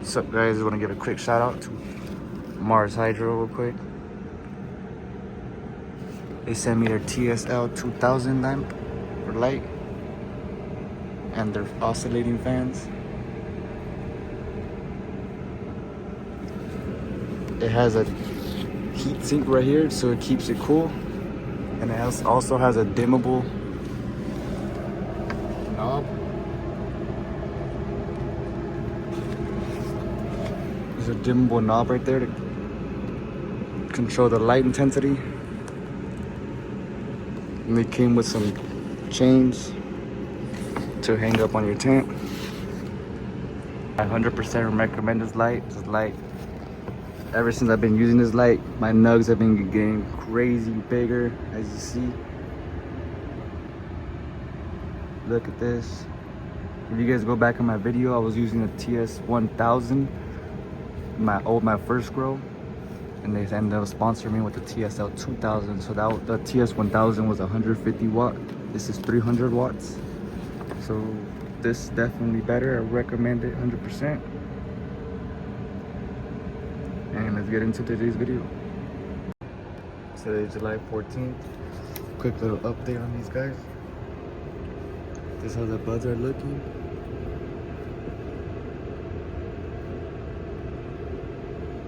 What's up, guys? I want to give a quick shout out to MarsHydro real quick. They sent me their Tsl-2000 lamp for light and their oscillating fans. It has a heat sink right here, so it keeps it cool, and it also has a dimmable knob. There's a dimmable knob right there to control the light intensity. And they came with some chains to hang up on your tent. I 100% recommend this light. This light, ever since I've been using this light, my nugs have been getting crazy bigger, as you see. Look at this. If you guys go back in my video, I was using a Tsl-1000, my first grow, and they ended up sponsoring me with the Tsl-2000. So the Tsl-1000 was 150 watt. This is 300 watts. So this is definitely better. I recommend it 100%. And let's get into today's video. Today's July 14th. Quick little update on these guys. This is how the buds are looking.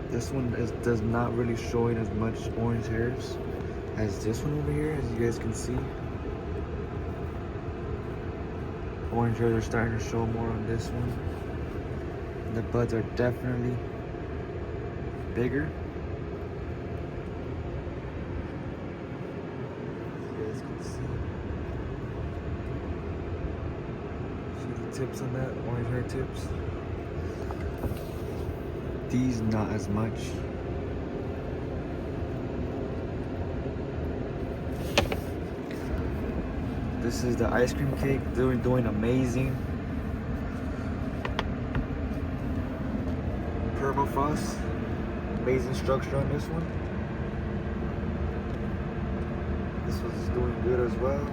This one does not really showing as much orange hairs as this one over here, as you guys can see. Orange hairs are starting to show more on this one. The buds are definitely bigger. As you guys can see the tips on that, orange hair tips. These not as much. This is the ice cream cake. They're doing amazing. Permafrost. Amazing structure on this one. This one's doing good as well.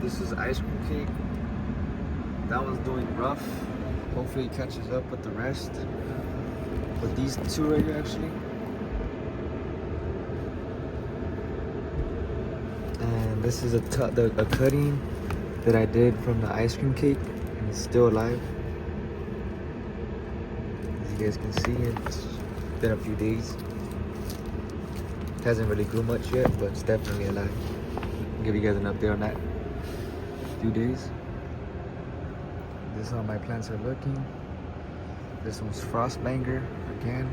This is ice cream cake. That one's doing rough. Hopefully it catches up with the rest. But these two right here, actually. And this is a cutting that I did from the ice cream cake, and it's still alive. As you guys can see, it's been a few days. It hasn't really grew much yet, but it's definitely alive. I'll give you guys an update on that. Few days. This is how my plants are looking. This one's Frostbanger again.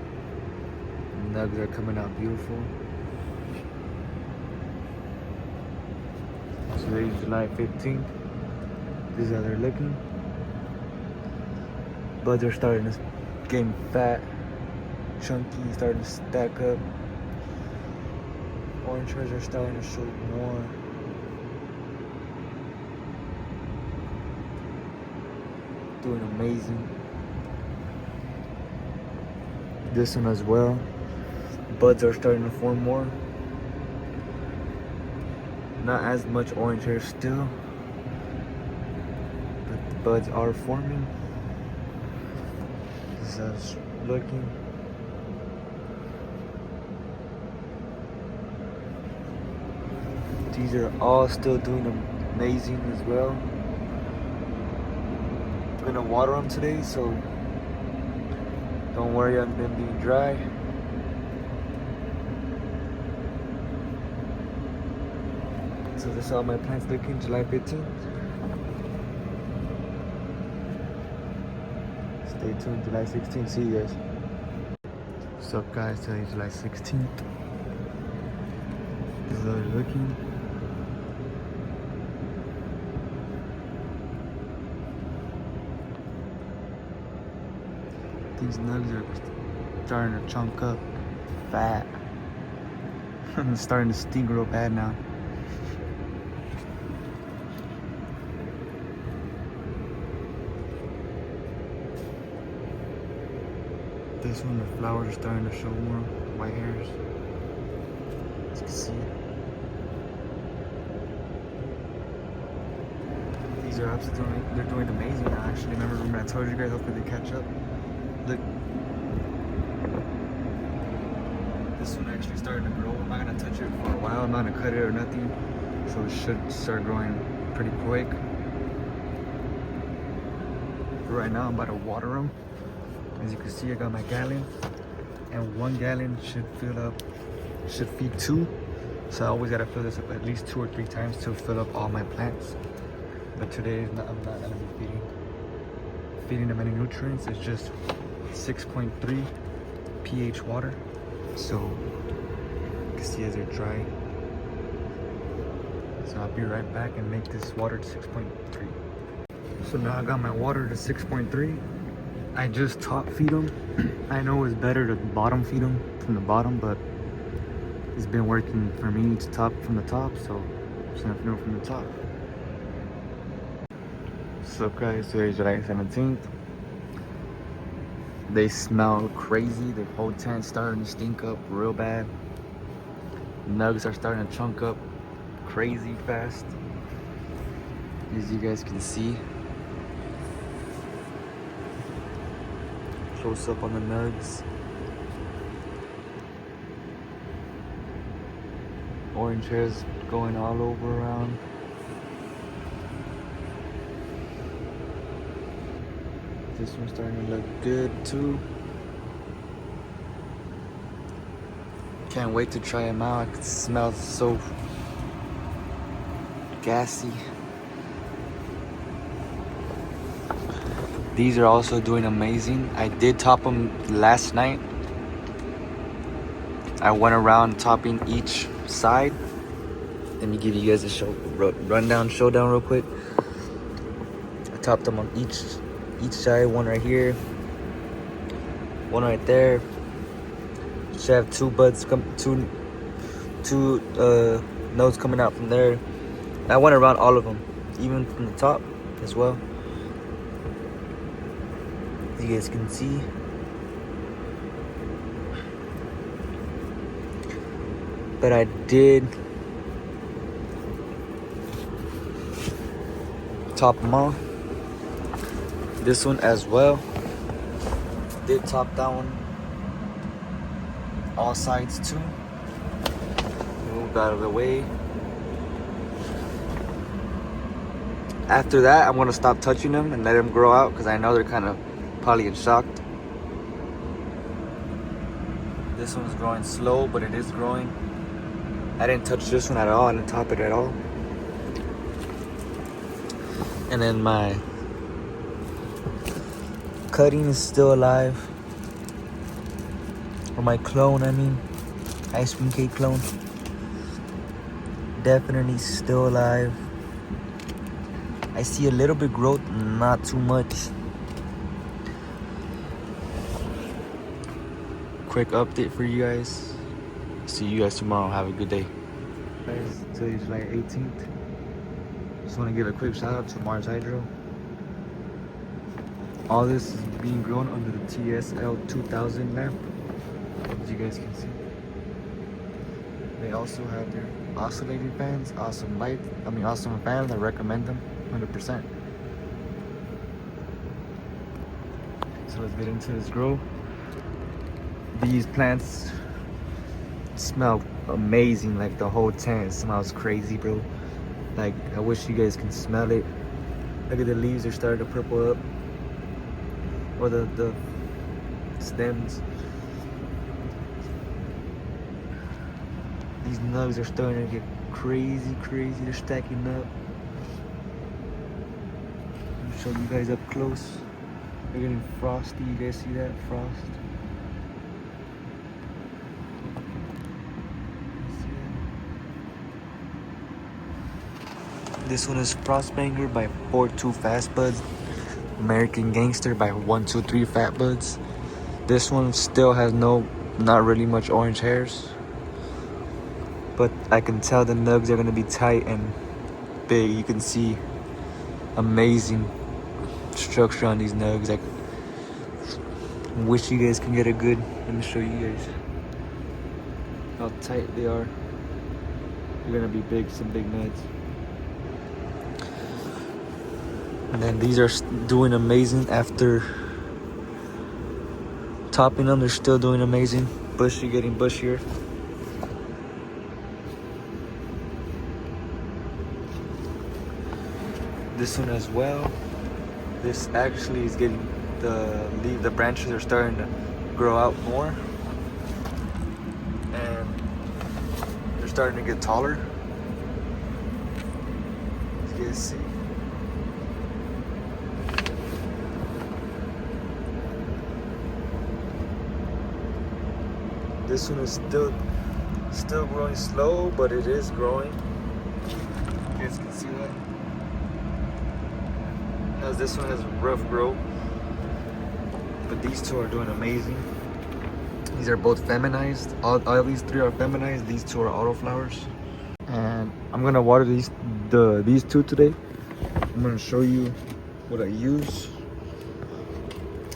Nugs are coming out beautiful. Today's July 15th. This is how they're looking. Buds are starting to get fat, chunky, starting to stack up. Orange hairs are starting to show more. Doing amazing. This one as well. Buds are starting to form more. Not as much orange hair still, but the buds are forming. This is how it's looking. These are all still doing amazing as well. I'm gonna water them today, so don't worry on them being dry. So this is how my plants looking July 15th. Stay tuned July 16th. See you guys. What's up, guys? Today's July 16th. This is how they're looking. These nugs are starting to chunk up fat. It's starting to sting real bad now. This one, the flowers are starting to show more white hairs. As you can see. These are absolutely, they're doing amazing now. Actually, remember when I told you guys, hopefully they catch up. Look, this one actually started to grow. I'm not gonna touch it for a while. I'm not gonna cut it or nothing, so it should start growing pretty quick. Right now, I'm about to water them. As you can see, I got my gallon, and 1 gallon should fill up, should feed 2. So I always gotta fill this up at least 2 or 3 times to fill up all my plants. But today is not, I'm not gonna be feeding them any nutrients. It's just 6.3 pH water. So you can see as they're dry. So I'll be right back and make this water to 6.3. So now I got my water to 6.3. I just top feed them. I know it's better to bottom feed them from the bottom, but it's been working for me to top from the top, so I'm just gonna feed them from the top. So guys, today's July 17th. They smell crazy. The whole tent's starting to stink up real bad. Nugs are starting to chunk up crazy fast, as you guys can see. Close up on the nugs. Orange hairs going all over around. This one's starting to look good too. Can't wait to try them out. It smells so gassy. These are also doing amazing. I did top them last night. I went around topping each side. Let me give you guys a showdown real quick. I topped them on each side. One right here, one right there. Should have 2 buds two nodes coming out from there. And I went around all of them, even from the top as well. As you guys can see. But I did top them off. This one as well. Did top that one. All sides too. Moved out of the way. After that, I'm gonna stop touching them and let them grow out because I know they're kind of probably in shock. This one's growing slow, but it is growing. I didn't touch this one at all. I didn't top it at all. And then my cutting is still alive. Or my clone, I mean. Ice cream cake clone. Definitely still alive. I see a little bit growth, not too much. Quick update for you guys. See you guys tomorrow. Have a good day. Guys, today's July 18th. Just want to give a quick shout out to MarsHydro. All this is being grown under the Tsl-2000 lamp, as you guys can see. They also have their oscillating fans, awesome fans. I recommend them 100%. So let's get into this grow. These plants smell amazing. Like the whole tent smells crazy, bro. Like I wish you guys can smell it. Look at the leaves, are starting to purple up. Or the stems. These nugs are starting to get crazy. They're stacking up. I'll show you guys up close. They're getting frosty. You guys see that frost? This one is Frostbanger by 4-2 Fast Buds. American Gangster by 1-2-3 Fat Buds. This one still has not really much orange hairs. But I can tell the nugs are gonna be tight and big. You can see amazing structure on these nugs. I wish you guys can get a good, let me show you guys how tight they are. They're gonna be big, some big nugs. And then these are doing amazing after topping them. They're still doing amazing. Bushy, getting bushier. This one as well. This actually is getting the branches are starting to grow out more, and they're starting to get taller. As you guys see. This one is still growing slow, but it is growing. You guys can see that. As this one has rough growth, but these two are doing amazing. These are both feminized. All these three are feminized. These two are autoflowers. And I'm gonna water these two today. I'm gonna show you what I use.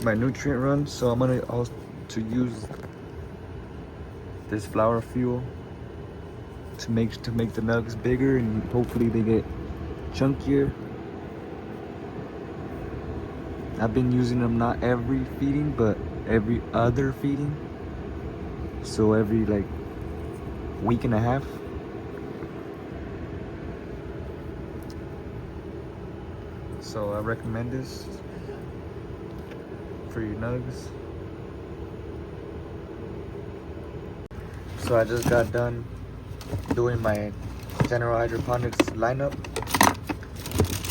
My nutrient run. So I'm gonna also use this flower fuel to make the nugs bigger, and hopefully they get chunkier. I've been using them not every feeding, but every other feeding. So every like week and a half. So I recommend this for your nugs. So I just got done doing my general hydroponics lineup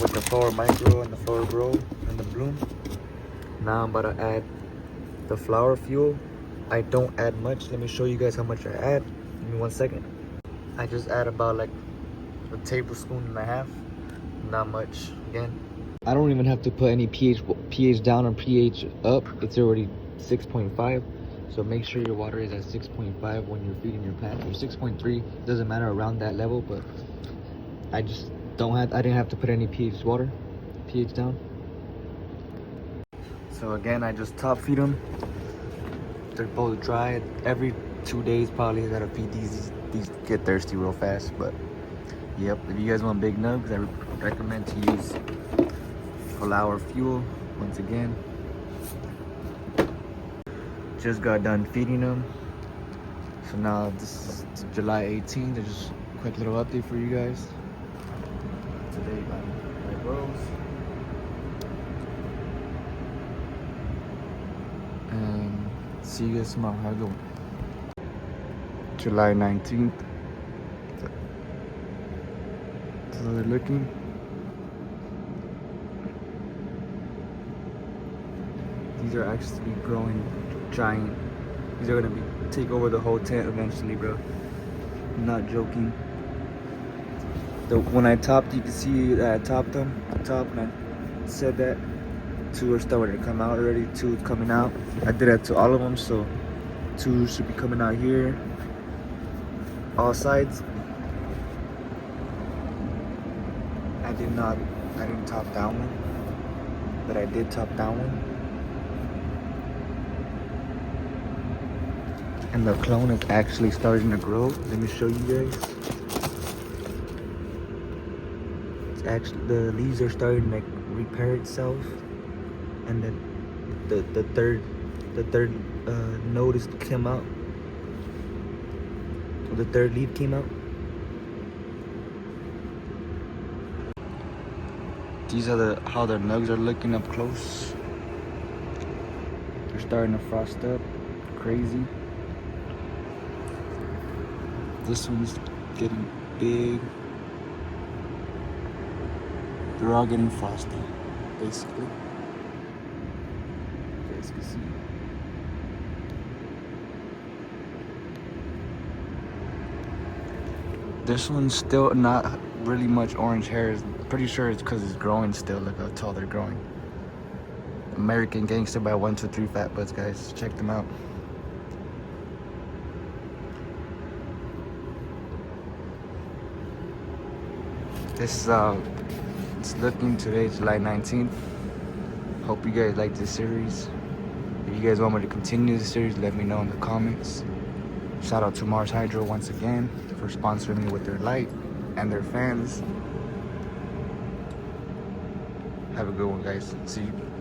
with the Flower Micro and the Flower Grow and the Bloom. Now I'm about to add the flower fuel. I don't add much. Let me show you guys how much I add. Give me 1 second. I just add about like a tablespoon and a half. Not much. Again, I don't even have to put any pH down or pH up. It's already 6.5. So make sure your water is at 6.5 when you're feeding your plant, or 6.3. Doesn't matter around that level, but I didn't have to put any pH down. So again, I just top feed them. They're both dry. Every 2 days probably I gotta feed these. These get thirsty real fast, but yep. If you guys want big nugs, I recommend to use flower fuel once again. Just got done feeding them. So now this is July 18th. Just a quick little update for you guys. Today my grows. And see you guys tomorrow. How you doing? July 19th. That's how they're looking. These are actually growing giant. These are gonna take over the whole tent eventually, bro. I'm not joking. When I topped, you can see that I topped them. I topped and I said that 2 are starting to come out already. 2 is coming out. I did that to all of them, so 2 should be coming out here. All sides. I didn't top down one, but I did top down one. And the clone is actually starting to grow. Let me show you guys. It's actually, the leaves are starting to like repair itself, and then the third node is came out. So the third leaf came out. These are how their nugs are looking up close. They're starting to frost up, crazy. This one's getting big. They're all getting frosty, basically. You guys can see. This one's still not really much orange hair. Pretty sure it's because it's growing still. Look how tall they're growing. American Gangster by 123 Fat Butts, guys. Check them out. This it's looking today, July 19th. Hope you guys like this series. If you guys want me to continue the series, let me know in the comments. Shout out to MarsHydro once again for sponsoring me with their light and their fans. Have a good one, guys. See you.